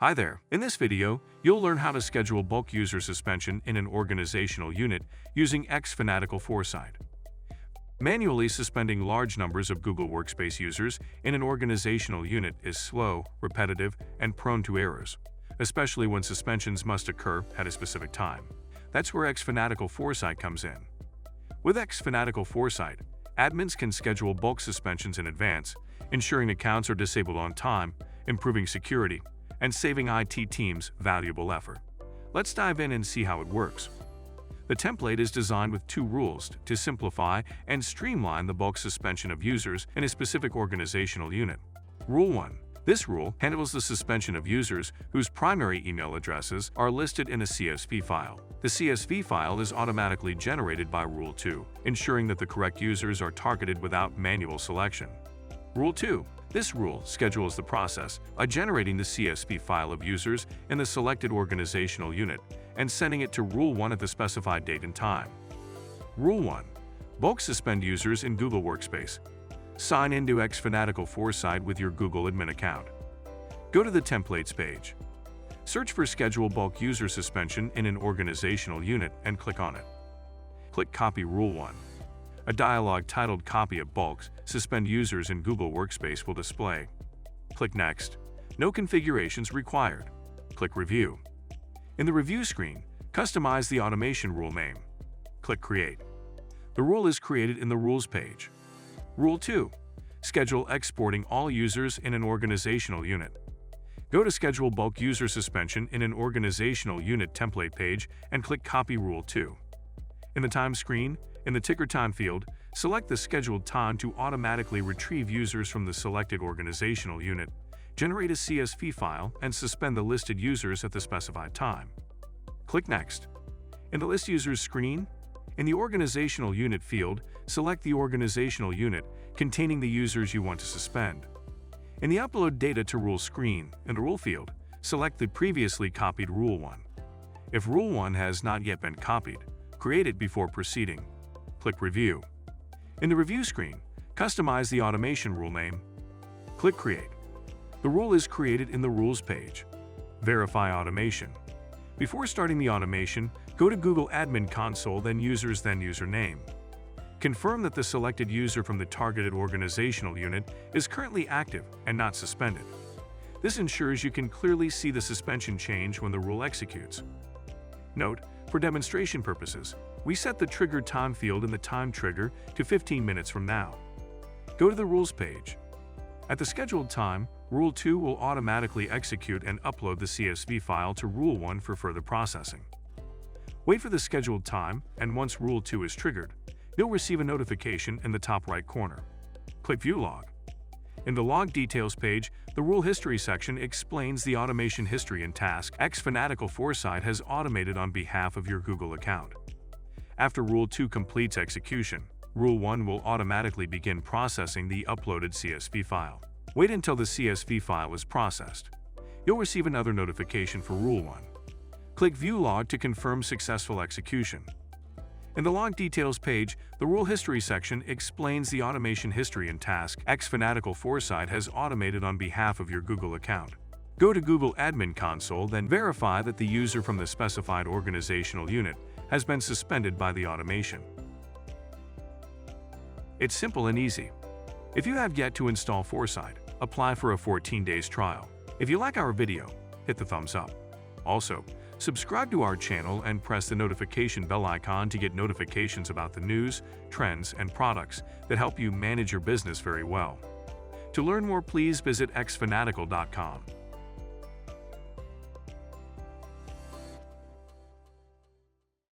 Hi there. In this video, you'll learn how to schedule bulk user suspension in an organizational unit using xFanatical Foresight. Manually suspending large numbers of Google Workspace users in an organizational unit is slow, repetitive, and prone to errors, especially when suspensions must occur at a specific time. That's where xFanatical Foresight comes in. With xFanatical Foresight, admins can schedule bulk suspensions in advance, ensuring accounts are disabled on time, improving security, and saving IT teams valuable effort. Let's dive in and see how it works. The template is designed with two rules to simplify and streamline the bulk suspension of users in a specific organizational unit. Rule 1. This rule handles the suspension of users whose primary email addresses are listed in a CSV file. The CSV file is automatically generated by Rule 2, ensuring that the correct users are targeted without manual selection. Rule 2. This rule schedules the process by generating the CSV file of users in the selected organizational unit and sending it to Rule 1 at the specified date and time. Rule 1. Bulk suspend users in Google Workspace. Sign into xFanatical Foresight with your Google admin account. Go to the Templates page. Search for Schedule Bulk User Suspension in an organizational unit and click on it. Click Copy Rule 1. A dialog titled Copy of Bulks Suspend Users in Google Workspace will display. Click Next. No configurations required. Click Review. In the Review screen, customize the automation rule name. Click Create. The rule is created in the Rules page. Rule 2. Schedule exporting all users in an organizational unit. Go to Schedule Bulk User Suspension in an organizational unit template page and click Copy Rule 2. In the Time screen, in the Ticker Time field, select the scheduled time to automatically retrieve users from the selected organizational unit, generate a CSV file, and suspend the listed users at the specified time. Click Next. In the List Users screen, in the Organizational Unit field, select the organizational unit containing the users you want to suspend. In the Upload Data to Rule screen, in the Rule field, select the previously copied Rule 1. If Rule 1 has not yet been copied, create it before proceeding. Click Review. In the Review screen, customize the automation rule name. Click Create. The rule is created in the Rules page. Verify automation. Before starting the automation, go to Google Admin Console, then Users, then Username. Confirm that the selected user from the targeted organizational unit is currently active and not suspended. This ensures you can clearly see the suspension change when the rule executes. Note, for demonstration purposes, we set the trigger time field in the time trigger to 15 minutes from now. Go to the Rules page. At the scheduled time, Rule 2 will automatically execute and upload the CSV file to Rule 1 for further processing. Wait for the scheduled time, and once Rule 2 is triggered, you'll receive a notification in the top right corner. Click View Log. In the Log Details page, the Rule History section explains the automation history and task xFanatical Foresight has automated on behalf of your Google account. After Rule 2 completes execution, Rule 1 will automatically begin processing the uploaded CSV file. Wait until the CSV file is processed. You'll receive another notification for Rule 1. Click View Log to confirm successful execution. In the Log Details page, the Rule History section explains the automation history and task xFanatical Foresight has automated on behalf of your Google account. Go to Google Admin Console, then verify that the user from the specified organizational unit has been suspended by the automation. It's simple and easy. If you have yet to install Foresight, apply for a 14 days trial. If you like our video, hit the thumbs up. Also, subscribe to our channel and press the notification bell icon to get notifications about the news, trends, and products that help you manage your business very well. To learn more, please visit xfanatical.com.